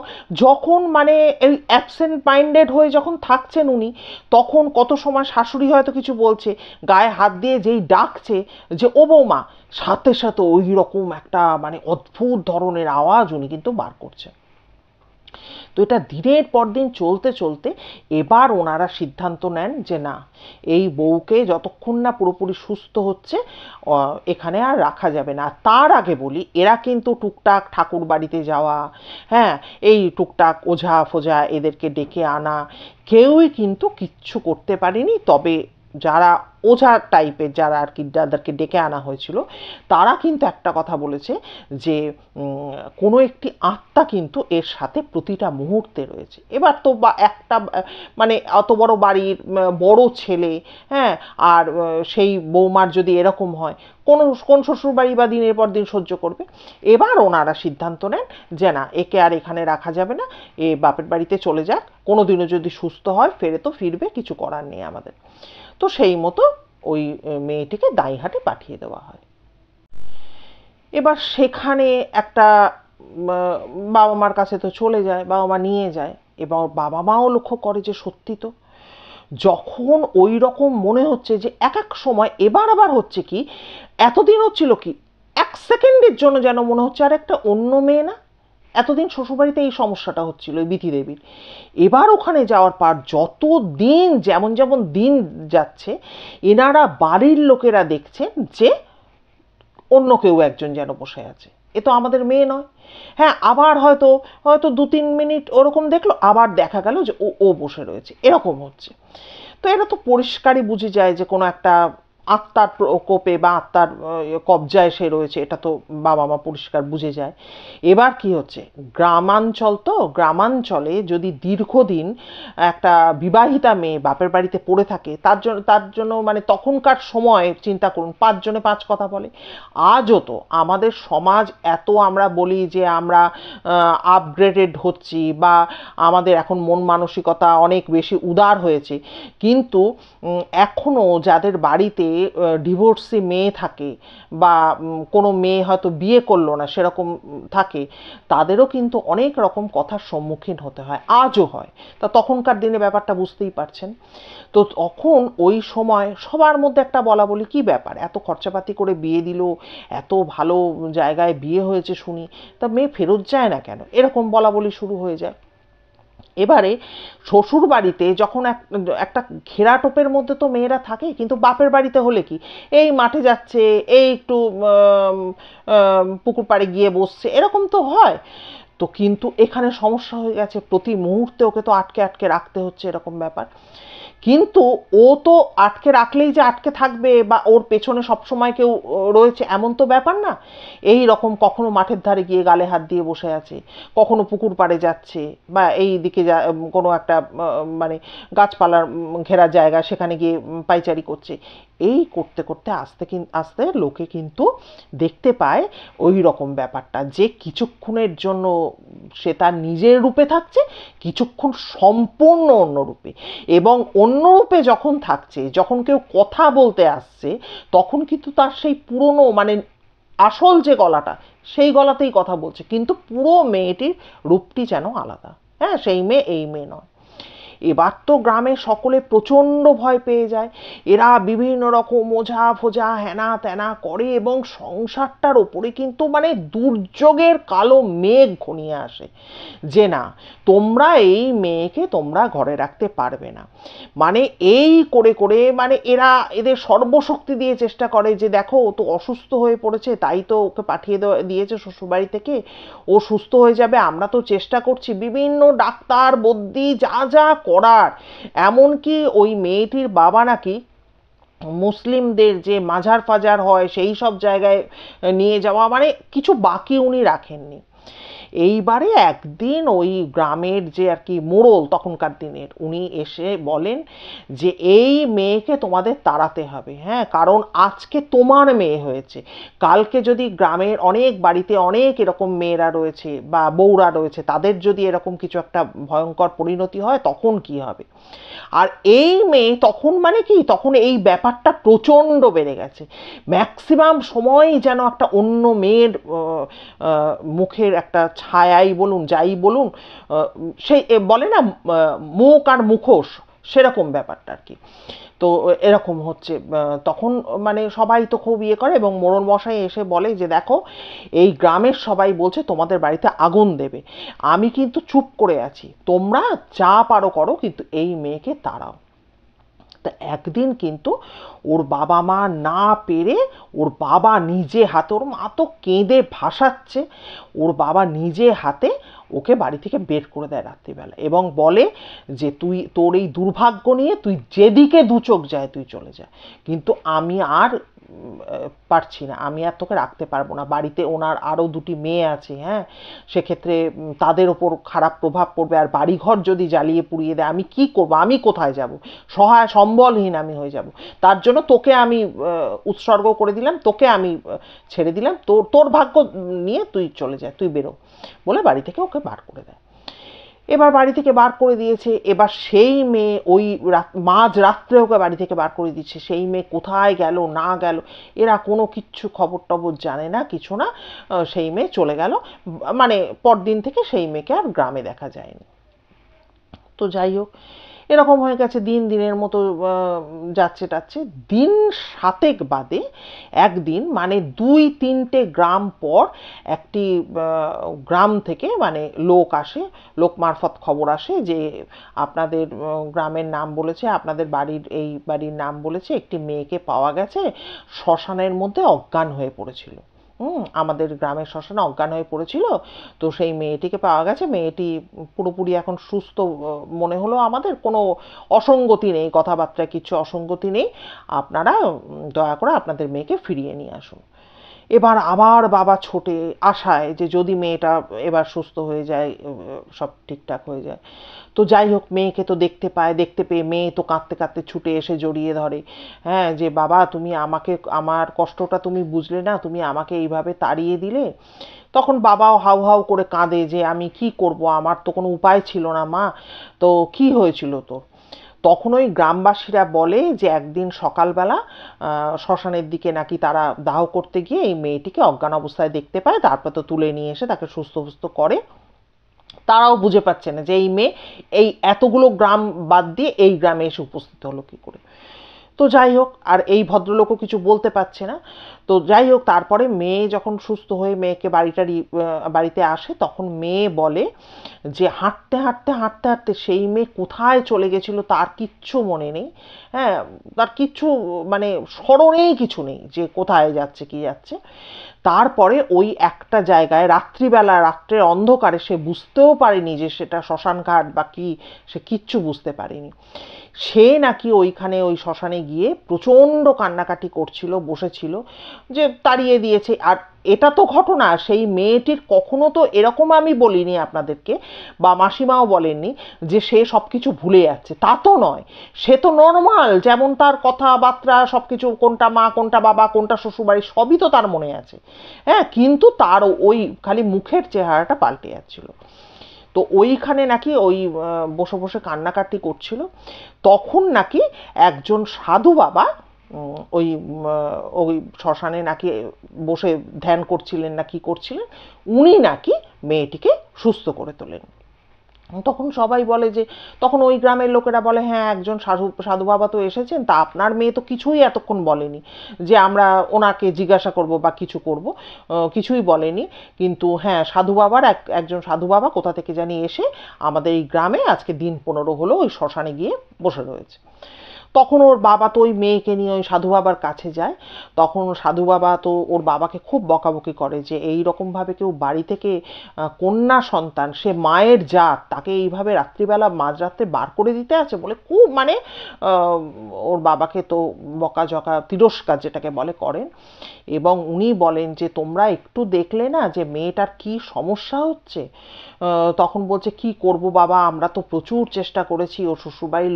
যখন মানে এই অ্যাবসেন্ট মাইন্ডেড হয়ে যখন থাকছেন উনি, তখন কত সময় শাশুড়ি হয়তো কিছু বলছে, গায়ে হাত দিয়ে যেই ডাকছে যে ও বৌমা, সাথে সাথে ওই রকম একটা মানে অদ্ভুত ধরনের আওয়াজ উনি কিন্তু বার করছেন। তো এটা দিনের পর দিন চলতে চলতে এবার ওনারা সিদ্ধান্ত নেন যে না, এই বউকে যতক্ষণ না পুরোপুরি সুস্থ হচ্ছে এখানে আর রাখা যাবে না। তার আগে বলি, এরা কিন্তু টুকটাক ঠাকুর বাড়িতে যাওয়া, হ্যাঁ এই টুকটাক ওঝা ফোঝা এদেরকে ডেকে আনা, কেউই কিন্তু কিচ্ছু করতে পারেনি। তবে যারা ওঝা টাইপের যারা আর কি যাদেরকে ডেকে আনা হয়েছিল, তারা কিন্তু একটা কথা বলেছে যে কোনো একটি আত্মা কিন্তু এর সাথে প্রতিটা মুহূর্তে রয়েছে। এবার তো বা একটা মানে অত বড় বাড়ির বড় ছেলে, হ্যাঁ, আর সেই বৌমার যদি এরকম হয়, কোন শ্বশুর বাড়ি বা দিনের পর দিন সহ্য করবে? এবার ওনারা সিদ্ধান্ত নেন যে না, একে আর এখানে রাখা যাবে না, এ বাপের বাড়িতে চলে যাক, কোনোদিনও যদি সুস্থ হয় ফেরে তো ফিরবে, কিছু করার নেই আমাদের। তো সেই মতো ওই মেয়েটিকে দাইহাটে পাঠিয়ে দেওয়া হয়। এবার সেখানে একটা বাবা মার কাছে তো চলে যায়, বাবা মা নিয়ে যায়, এবার বাবা মাও লক্ষ্য করে যে সত্যি তো, যখন ওই রকম মনে হচ্ছে যে এক এক সময় এবার আবার হচ্ছে কি, এতদিন হচ্ছিল কি, 1 সেকেন্ডের জন্য যেন মনে হচ্ছে আর একটা অন্য মেয়ে না। এতদিন শ্বশুরবাড়িতে এই সমস্যাটা হচ্ছিল ওই বিথি দেবীর, এবার ওখানে যাওয়ার পর যত দিন যেমন যেমন দিন যাচ্ছে, এনারা বাড়ির লোকেরা দেখছেন যে অন্য কেউ একজন যেন বসে আছে, এ তো আমাদের মেয়ে নয়। হ্যাঁ, আবার হয়তো হয়তো 2-3 মিনিট ওরকম দেখলো, আবার দেখা গেল যে ও ও বসে রয়েছে, এরকম হচ্ছে। তো এটা তো পরিষ্কারই বুঝে যায় যে কোনো একটা আত্মার প্রকোপে বা আত্মার কবজায় সে রয়েছে, এটা তো বাবা মা পরিষ্কার বুঝে যায়। এবার কি হচ্ছে, গ্রামাঞ্চল তো, গ্রামাঞ্চলে যদি দীর্ঘদিন একটা বিবাহিতা মেয়ে বাপের বাড়িতে পড়ে থাকে, তার জন্য মানে তখনকার সময় চিন্তা করুন, 5 জনে 5 কথা বলে। আজও তো আমাদের সমাজ এত আমরা বলি যে আমরা আপগ্রেডেড হচ্ছি বা আমাদের এখন মন মানসিকতা অনেক বেশি উদার হয়েছে, কিন্তু এখনও যাদের বাড়িতে ডিভোর্সি মেয়ে থাকে বা কোনো মেয়ে হয়তো বিয়ে করলো না সেরকম থাকে, তাদেরও কিন্তু অনেক রকম কথার সম্মুখীন হতে হয়, আজও হয়। তা তখনকার দিনে ব্যাপারটা বুঝতেই পারছেন। তো তখন ওই সময় সবার মধ্যে একটা বলা বলি, কি ব্যাপার, এত খরচাপাতি করে বিয়ে দিল, এত ভালো জায়গায় বিয়ে হয়েছে শুনি, তা মেয়ে ফেরত যায় না কেন, এরকম বলা বলি শুরু হয়ে যায়। এবারে শ্বশুর বাড়িতে যখন একটা ঘেরাটোপের মধ্যে তো মেয়েরা থাকে, কিন্তু বাপের বাড়িতে হলে কি, এই মাঠে যাচ্ছে, এই একটু পুকুর পাড়ে গিয়ে বসছে, এরকম তো হয়। তো কিন্তু এখানে সমস্যা হয়ে গেছে, প্রতি মুহূর্তে ওকে তো আটকে আটকে রাখতে হচ্ছে, এরকম ব্যাপার। কিন্তু ও তো আটকে রাখলেই যে আটকে থাকবে বা ওর পেছনে সবসময় কেউ রয়েছে এমন তো ব্যাপার না। এই রকম কখনো মাঠের ধারে গিয়ে গালে হাত দিয়ে বসে আছে, কখনো পুকুর পাড়ে যাচ্ছে, বা এই দিকে কোনো একটা মানে গাছপালার ঘেরা জায়গা, সেখানে গিয়ে পাইচারি করছে। এই করতে করতে আস্তে আস্তে লোকে কিন্তু দেখতে পায় ওই রকম ব্যাপারটা, যে কিছুক্ষণের জন্য সে তার নিজের রূপে থাকছে, কিছুক্ষণ সম্পূর্ণ অন্য রূপে, এবং অন্য রূপে যখন থাকছে, যখন কেউ কথা বলতে আসছে, তখন কিন্তু তার সেই পুরনো মানে আসল যে গলাটা, সেই গলাতেই কথা বলছে, কিন্তু পুরো মেয়েটির রূপটি যেন আলাদা। হ্যাঁ, সেই মেয়ে এই মেয়ে নয়। এবার তো গ্রামে সকলে প্রচণ্ড ভয় পেয়ে যায়, এরা বিভিন্ন রকম ওঝা ফোঝা হেনা তেনা করে, এবং সংসারটার ওপরে কিন্তু মানে দুর্যোগের কালো মেঘ ঘনিয়ে আসে, যে না, তোমরা এই মেয়েকে তোমরা ঘরে রাখতে পারবে না। মানে এই করে করে মানে এরা এদের সর্বশক্তি দিয়ে চেষ্টা করে যে দেখো, ও তো অসুস্থ হয়ে পড়েছে, তাই তো ওকে পাঠিয়ে দিয়েছে শ্বশুরবাড়ি থেকে, ও সুস্থ হয়ে যাবে, আমরা তো চেষ্টা করছি বিভিন্ন ডাক্তার বদ্যি যা যা করার। এমনকি ওই মেয়েটির বাবা নাকি মুসলিমদের যে মাজার ফাজার হয় সেই সব জায়গায় নিয়ে যাওয়া, মানে কিছু বাকি উনি রাখেননি। এইবারে একদিন ওই গ্রামের যে আর কি মোড়ল তখনকার দিনের, উনি এসে বলেন যে এই মেয়েকে তোমাদের তাড়াতে হবে, হ্যাঁ, কারণ আজকে তোমার মেয়ে হয়েছে, কালকে যদি গ্রামের অনেক বাড়িতে অনেক এরকম মেয়েরা রয়েছে বা বউরা রয়েছে, তাদের যদি এরকম কিছু একটা ভয়ঙ্কর পরিণতি হয় তখন কি হবে। আর এই মেয়ে তখন মানে কি, তখন এই ব্যাপারটা প্রচণ্ড বেড়ে গেছে, ম্যাক্সিমাম সময়ই যেন একটা অন্য মেয়ের মুখের একটা ছায়াই বলুন যাই বলুন, সেই বলে না মুখ আর মুখোশ, সেরকম ব্যাপারটা আর কি। তো এরকম হচ্ছে, তখন মানে সবাই তো খুব ইয়ে করে, এবং মোড়ল মশাই এসে বলে যে দেখো, এই গ্রামের সবাই বলছে তোমাদের বাড়িতে আগুন দেবে, আমি কিন্তু চুপ করে আছি, তোমরা যা পারো করো, কিন্তু এই মেয়েকে তাড়াও। তা একদিন কিন্তু ওর বাবা মা না পেরে ওর বাবা নিজে হাতে, ওর মা তো কেঁদে ভাসাচ্ছে, ওর বাবা নিজে হাতে ওকে বাড়ি থেকে বের করে দেয় রাত্রিবেলা, এবং বলে যে তুই তোর এই দুর্ভাগ্য নিয়ে তুই যেদিকে দু চোখ যায় তুই চলে যা, কিন্তু আমি আর পারছি না, আমি আর তোকে রাখতে পারবো না। বাড়িতে ওনার আরও দুটি মেয়ে আছে, হ্যাঁ, সেক্ষেত্রে তাদের ওপর খারাপ প্রভাব পড়বে, আর বাড়িঘর যদি জ্বালিয়ে পুড়িয়ে দেয় আমি কি করব, আমি কোথায় যাব, সহায় সম্বলহীন আমি হয়ে যাব। তার জন্য তোকে আমি উৎসর্গ করে দিলাম, তোকে আমি ছেড়ে দিলাম, তোর তোর ভাগ্য নিয়ে তুই চলে যা, তুই বেরো, বলে বাড়ি থেকে ওকে বার করে দেয়। এবার বাড়ি থেকে বার করে দিয়েছে, এবার সেই মেয়ে ওই মাঝ রাত্রে ওকে বাড়ি থেকে বার করে দিচ্ছে, সেই মেয়ে কোথায় গেল না গেল এরা কোনো কিচ্ছু খবর টবর জানে না, কিছু না, সেই মেয়ে চলে গেল, মানে পরদিন থেকে সেই মেয়েকে আর গ্রামে দেখা যায়নি। তো যাই হোক, এরকম হয়ে গেছে, দিন দিনের মতো যাচ্ছে টাচ্ছে, দিন 7 বাদে একদিন, মানে 2-3টে গ্রাম পর একটি গ্রাম থেকে মানে লোক আসে, লোক মারফত খবর আসে যে আপনাদের গ্রামের নাম বলেছে, আপনাদের বাড়ির এই বাড়ির নাম বলেছে, একটি মেয়েকে পাওয়া গেছে শ্মশানের মধ্যে অজ্ঞান হয়ে পড়েছিল। আমাদের গ্রামের শ্মশানে অজ্ঞান হয়ে পড়েছিল, তো সেই মেয়েটিকে পাওয়া গেছে, মেয়েটি পুরোপুরি এখন সুস্থ মনে হলো, আমাদের কোনো অসঙ্গতি নেই, কথাবার্তায় কিছু অসঙ্গতি নেই, আপনারা দয়া করে আপনাদের মেয়েকে ফিরিয়ে নিয়ে আসুন। এবার আবার বাবা ছোটে আশায় যে যদি মেয়েটা এবার সুস্থ হয়ে যায়, সব ঠিকঠাক হয়ে যায়। তো যাই হোক, মেয়েকে তো দেখতে পায়, দেখতে পেয়ে মেয়ে তো কাঁদতে কাঁদতে ছুটে এসে জড়িয়ে ধরে, হ্যাঁ, যে বাবা তুমি আমাকে, আমার কষ্টটা তুমি বুঝলে না, তুমি আমাকে এইভাবে তাড়িয়ে দিলে। তখন বাবাও হাউ হাউ করে কাঁদে যে আমি কি করব, আমার তো কোনো উপায় ছিল না মা, তো কি হয়েছিল তোর? তখন ওই গ্রামবাসীরা বলে যে একদিন সকালবেলা শ্মশানের দিকে নাকি তারা দাহ করতে গিয়ে এই মেয়েটিকে অজ্ঞান অবস্থায় দেখতে পায়, তারপর তো তুলে নিয়ে এসে তাকে সুস্থ সুস্থ করে। তারাও বুঝে পাচ্ছে না যে এই মেয়ে এই এতগুলো গ্রাম বাদ দিয়ে এই গ্রামে এসে উপস্থিত হলো কি করে। তো যাই হোক, আর এই ভদ্রলোকও কিছু বলতে পারছে না। তো যাই হোক, তারপরে মেয়ে যখন সুস্থ হয়ে মেয়েকে বাড়িতে আসে, তখন মেয়ে বলে যে হাঁটতে হাঁটতে হাঁটতে হাঁটতে সেই মেয়ে কোথায় চলে গেছিল তার কিচ্ছু মনে নেই, হ্যাঁ, তার কিচ্ছু মানে স্মরণেই কিছু নেই যে কোথায় যাচ্ছে কি যাচ্ছে। তারপরে ওই একটা জায়গায় রাত্রিবেলা, রাত্রের অন্ধকারে, সে বুঝতেও পারেনি যে সেটা শ্মশানঘাট বা কি, সে কিচ্ছু বুঝতে পারেনি। সে নাকি ওইখানে ওই শ্মশানে গিয়ে প্রচণ্ড কান্নাকাটি করছিল, বসেছিল, যে তাড়িয়ে দিয়েছে। আর এটা তো ঘটনা, সেই মেয়েটির কখনো তো এরকম আমি বলিনি আপনাদেরকে, বা মাসিমাও বলেননি যে সে সব কিছু ভুলে যাচ্ছে, তা তো নয়। সে তো নর্মাল, যেমন তার কথাবার্তা সব কিছু, কোনটা মা কোনটা বাবা কোনটা শ্বশুরবাড়ি সবই তো তার মনে আছে, হ্যাঁ, কিন্তু তার ওই খালি মুখের চেহারাটা পাল্টে যাচ্ছিল। তো ওইখানে নাকি ওই বসে বসে কান্নাকাটি করছিল, তখন নাকি একজন সাধু বাবা ওই ওই শ্মশানে নাকি বসে ধ্যান করছিলেন না কি করছিলেন, উনি নাকি মেয়েটিকে সুস্থ করে তোলেন। তখন সবাই বলে যে, তখন ওই গ্রামের লোকেরা বলে হ্যাঁ একজন সাধু বাবা তো এসেছেন, তা আপনার মেয়ে তো কিছুই এতক্ষণ বলেনি যে আমরা ওনাকে জিজ্ঞাসা করব বা কিছু করব, কিছুই বলেনি। কিন্তু হ্যাঁ, সাধু বাবার একজন সাধু বাবা কোথা থেকে জানি এসে আমাদের এই গ্রামে আজকে দিন 15 হলো ওই শ্মশানে গিয়ে বসে রয়েছে। তখন ওর বাবা তো ওই মেয়েকে নিয়ে ওই সাধু বাবার কাছে যায়। তখন সাধু বাবা তো ওর বাবাকে খুব বকাবকি করে যে এই রকমভাবে কেউ বাড়ি থেকে কন্যা সন্তান, সে মায়ের জাত, তাকে এইভাবে রাত্রিবেলা মাঝরাত্রে বার করে দিতে আছে বলে খুব মানে ওর বাবাকে তো বকাঝকা, তিরস্কার যেটাকে বলে, করেন। এবং উনি বলেন যে তোমরা একটু দেখলে না যে মেয়েটার কি সমস্যা হচ্ছে। তখন বলছে কি করব বাবা, আমরা তো প্রচুর চেষ্টা করেছি, ও শ্বশুরবাড়ির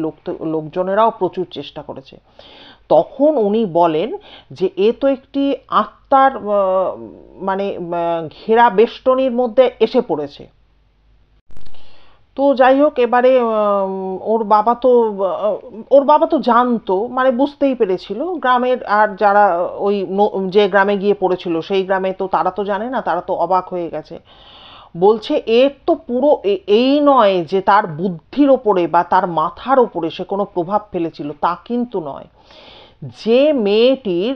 লোকজনেরাও প্রচুর চেষ্টা করেছে। তখন উনি বলেন যে এ তো একটি আত্মার মানে ঘেরা বেষ্টনীর মধ্যে এসে পড়েছে। তো যাই হোক, এবারে ওর বাবা তো জানতো, মানে বুঝতেই পেরেছিল, গ্রামের আর যারা ওই যে গ্রামে গিয়ে পড়েছিল সেই গ্রামে তো তারা তো জানে না, তারা তো অবাক হয়ে গেছে। বলছে এর তো পুরো এই নয় যে তার বুদ্ধির ওপরে বা তার মাথার ওপরে সে কোনো প্রভাব ফেলেছিল, তা কিন্তু নয়। যে মেয়েটির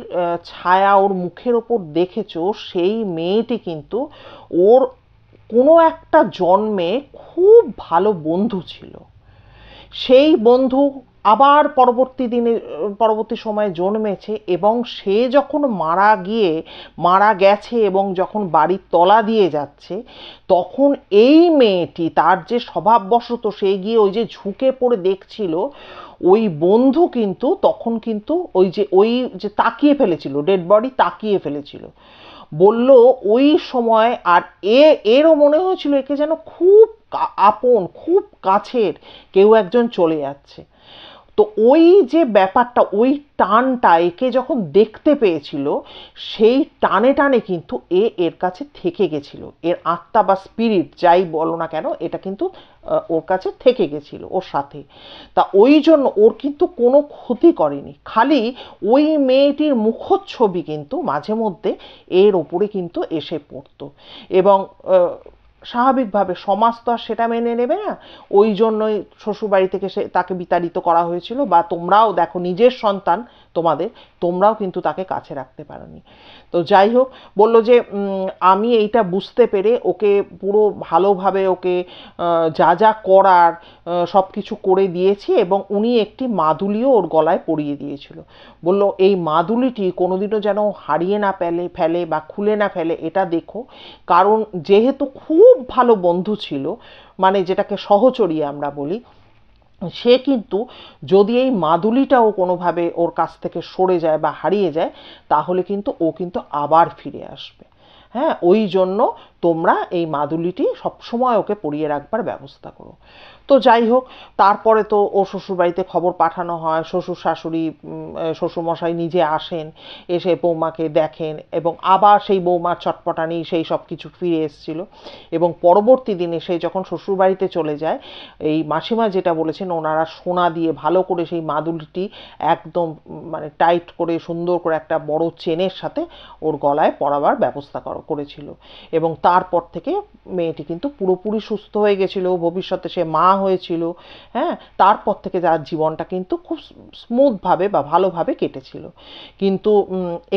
ছায়া ওর মুখের ওপর দেখেছো, সেই মেয়েটি কিন্তু ওর কোনো একটা জন্মে খুব ভালো বন্ধু ছিল। সেই বন্ধু আবার পরবর্তী সময়ে জন্মেছে, এবং সে যখন মারা গেছে এবং যখন বাড়ির তলা দিয়ে যাচ্ছে, তখন এই মেয়েটি তার যে স্বভাববশত সে গিয়ে ওই যে ঝুঁকে পড়ে দেখছিল, ওই বন্ধু কিন্তু তখন কিন্তু ওই যে তাকিয়ে ফেলেছিল, ডেড বডি তাকিয়ে ফেলেছিল, বলল ওই সময়। আর এরও মনে হয়েছিল একে যেন খুব আপন, খুব কাছের কেউ একজন চলে যাচ্ছে। তো ওই যে ব্যাপারটা, ওই টানটা একে যখন দেখতে পেয়েছিল, সেই টানে টানে কিন্তু এর কাছে থেকে গেছিল, এর আত্মা বা স্পিরিট যাই বলো না কেন, এটা কিন্তু ওর কাছে থেকে গেছিল ওর সাথে। তা ওই জন্য ওর কিন্তু কোনো ক্ষতি করেনি, খালি ওই মেয়েটির মুখচ্ছবি কিন্তু মাঝে মধ্যে এর ওপরে কিন্তু এসে পড়তো। এবং স্বাভাবিকভাবে সমাজ তো আর সেটা মেনে নেবে না, ওই জন্যই শ্বশুরবাড়ি থেকে তাকে বিতাড়িত করা হয়েছিল। বা তোমরাও দেখো, নিজের সন্তান তোমরাও কিন্তু তাকে কাছে রাখতে পারোনি। তো যাই হোক, বললো যে আমি এইটা বুঝতে পেরে ওকে পুরো ভালোভাবে ওকে যা যা করার সব কিছু করে দিয়েছি, এবং উনি একটি মাদুলিও ওর গলায় পরিয়ে দিয়েছিল। বলল এই মাদুলিটি কোনোদিনও যেন হারিয়ে না ফেলে বা খুলে না ফেলে, এটা দেখো। কারণ যেহেতু খুব ভালো বন্ধু ছিল, মানে যেটাকে সহচরী আমরা বলি, সে কিন্তু যদি এই মাদুলিটাও কোনোভাবে ওর কাছ থেকে সরে যায় বা হারিয়ে যায়, তাহলে কিন্তু ও কিন্তু আবার ফিরে আসবে। হ্যাঁ, ওই জন্য তোমরা এই মাদুলিটি সবসময় ওকে পরিয়ে রাখবার ব্যবস্থা করো। তো যাই হোক, তারপরে তো ও শ্বশুরবাড়িতে খবর পাঠানো হয়, শ্বশুরমশাই নিজে আসেন, এসে বৌমাকে দেখেন, এবং আবার সেই বৌমার চটপটানি সেই সব কিছু ফিরে এসেছিল। এবং পরবর্তী দিনে সে যখন শ্বশুরবাড়িতে চলে যায়, এই মাসিমা যেটা বলেছেন, ওনারা সোনা দিয়ে ভালো করে সেই মাদুলিটি একদম মানে টাইট করে সুন্দর করে একটা বড় চেনের সাথে ওর গলায় পরাবার ব্যবস্থা করেছিল। এবং তারপর থেকে মেয়েটি কিন্তু পুরোপুরি সুস্থ হয়ে গেছিল, ভবিষ্যতে সে মা হয়েছিল। হ্যাঁ, তারপর থেকে যার জীবনটা কিন্তু খুব স্মুথভাবে বা ভালোভাবে কেটেছিল। কিন্তু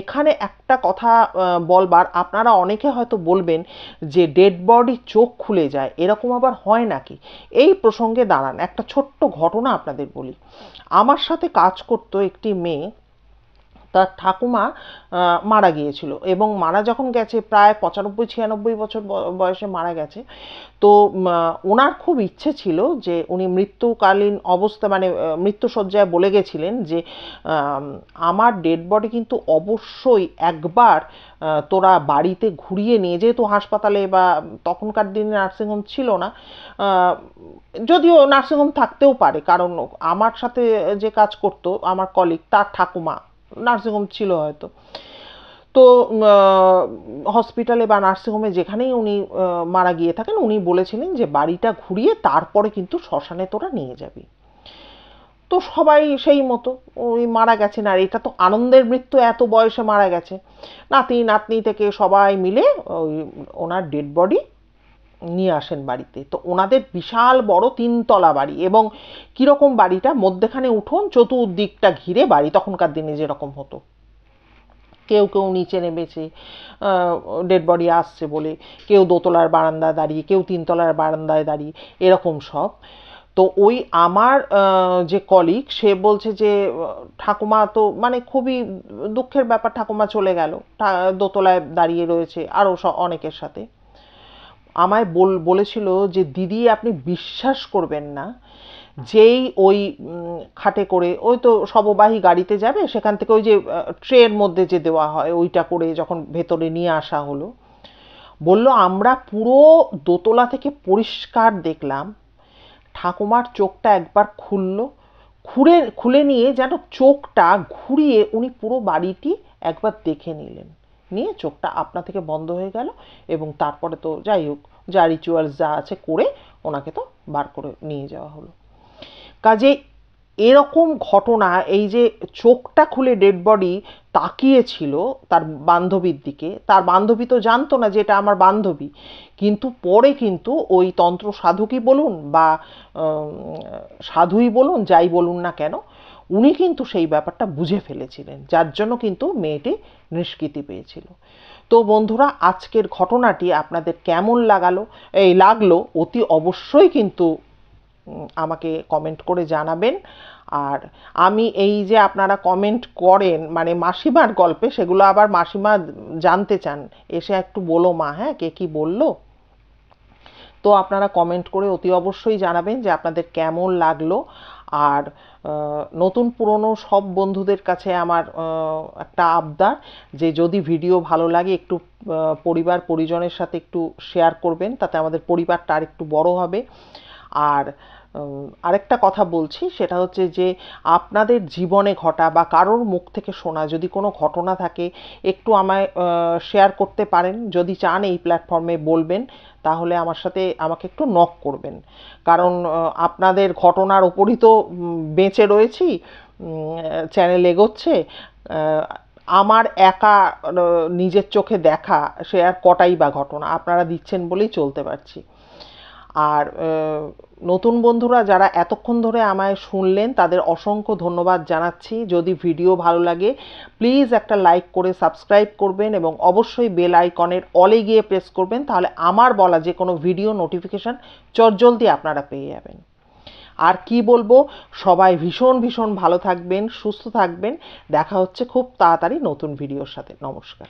এখানে একটা কথা বলবার, আপনারা অনেকে হয়তো বলবেন যে ডেড বডি চোখ খুলে যায়, এরকম আবার হয় নাকি? এই প্রসঙ্গে দাঁড়ান, একটা ছোট্ট ঘটনা আপনাদের বলি। আমার সাথে কাজ করতো একটি মেয়ে, তার ঠাকুমা মারা গিয়েছিল, এবং মারা যখন গেছে প্রায় 95-96 বছর বয়সে মারা গেছে। তো ওনার খুব ইচ্ছে ছিল যে উনি মৃত্যুকালীন অবস্থা মানে মৃত্যুশয্যায় বলে গেছিলেন যে আমার ডেড বডি কিন্তু অবশ্যই একবার তোরা বাড়িতে ঘুরিয়ে নিয়ে, যেহেতু হাসপাতালে বা তখনকার দিনে নার্সিংহোম ছিল না, যদিও নার্সিংহোম থাকতেও পারে, কারণ আমার সাথে যে কাজ করতো আমার কলিগ, তার ঠাকুমা নার্সিংহোম ছিল হয়তো। তো হসপিটালে বা নার্সিংহোমে যেখানেই উনি মারা গিয়ে থাকেন, উনি বলেছিলেন যে বাড়িটা ঘুরিয়ে তারপরে কিন্তু শ্মশানে তোরা নিয়ে যাবি। তো সবাই সেই মতো, উনি মারা গেছেন, আর এটা তো আনন্দের মৃত্যু, এত বয়সে মারা গেছে। নাতি নাতনি থেকে সবাই মিলে ওই ওনার ডেড বডি নিয়ে আসেন বাড়িতে। তো ওনাদের বিশাল বড় 3 তলা বাড়ি, এবং কিরকম বাড়িটা, মধ্যেখানে উঠোন, চতুর্দিকটা ঘিরে বাড়ি, তখনকার দিনে যেরকম হতো। কেউ কেউ নিচে নেমেছে ডেড বডি আসছে বলে, কেউ দোতলার বারান্দায় দাঁড়িয়ে, কেউ 3 তলার বারান্দায় দাঁড়িয়ে, এরকম সব। তো ওই আমার যে কলিগ, সে বলছে যে ঠাকুমা তো মানে খুবই দুঃখের ব্যাপার, ঠাকুমা চলে গেল, দোতলায় দাঁড়িয়ে রয়েছে আরও অনেকের সাথে। আমায় বলেছিল যে দিদি আপনি বিশ্বাস করবেন না, যেই ওই খাটে করে, ওই তো শববাহী গাড়িতে যাবে, সেখান থেকে ওই যে ট্রের মধ্যে যে দেওয়া হয় ওইটা করে যখন ভেতরে নিয়ে আসা হলো, বলল আমরা পুরো দোতলা থেকে পরিষ্কার দেখলাম ঠাকুমার চোখটা একবার খুলে নিয়ে যেন চোখটা ঘুরিয়ে উনি পুরো বাড়িটি একবার দেখে নিয়ে চোখটা আপনা থেকে বন্ধ হয়ে গেল। এবং তারপরে তো যাই হোক, যা রিচুয়ালস যা আছে করে ওনাকে তো বার করে নিয়ে যাওয়া হলো। কাজে এরকম ঘটনা, এই যে চোখটা খুলে ডেড বডি তাকিয়েছিল তার বান্ধবীর দিকে, তার বান্ধবী তো জানতো না যে এটা আমার বান্ধবী, কিন্তু পরে কিন্তু ওই তন্ত্র সাধকই বলুন বা সাধুই বলুন, যাই বলুন না কেন, উনি কিন্তু সেই ব্যাপারটা বুঝে ফেলেছিলেন, যার জন্য কিন্তু মেয়েটি নিষ্কৃতি পেয়েছিল। তো বন্ধুরা, আজকের ঘটনাটি আপনাদের কেমন লাগলো অতি অবশ্যই কিন্তু আমাকে কমেন্ট করে জানাবেন। আর আমি এই যে আপনারা কমেন্ট করেন মানে মাসিমার গল্পে, সেগুলো আবার মাসিমা জানতে চান, এসে একটু বলো মা, হ্যাঁ কে কি বললো। তো আপনারা কমেন্ট করে অতি অবশ্যই জানাবেন যে আপনাদের কেমন লাগলো। আর নতুন পুরনো সব বন্ধুদের কাছে আমার একটা আবদার যে যদি ভিডিও ভালো লাগে একটু পরিবার পরিজনের সাথে একটু শেয়ার করবেন, তাতে আমাদের পরিবারটা আর একটু বড় হবে। আর আরেকটা কথা বলছি, সেটা হচ্ছে যে আপনাদের জীবনে ঘটা বা কারোর মুখ থেকে শোনা যদি কোনো ঘটনা থাকে একটু আমায় শেয়ার করতে পারেন। যদি চান এই প্ল্যাটফর্মে বলবেন, তাহলে আমাকে একটু নক করবেন। কারণ আপনাদের ঘটনার ওপরই তো বেঁচে রয়েছি, চ্যানেল এগোচ্ছে। আমার একা নিজের চোখে দেখা সে আর কটাই বা ঘটনা, আপনারা দিচ্ছেন বলেই চলতে পারছি। আর নতুন বন্ধুরা যারা এতক্ষণ ধরে আমায় শুনলেন তাদের অসংখ্য ধন্যবাদ জানাচ্ছি। যদি ভিডিও ভালো লাগে প্লিজ একটা লাইক করে সাবস্ক্রাইব করবেন এবং অবশ্যই বেল আইকনের অলে গিয়ে প্রেস করবেন, তাহলে আমার বলা যে কোনো ভিডিও নোটিফিকেশান চটজলদি আপনারা পেয়ে যাবেন। আর কি বলবো, সবাই ভীষণ ভীষণ ভালো থাকবেন, সুস্থ থাকবেন। দেখা হচ্ছে খুব তাড়াতাড়ি নতুন ভিডিওর সাথে। নমস্কার।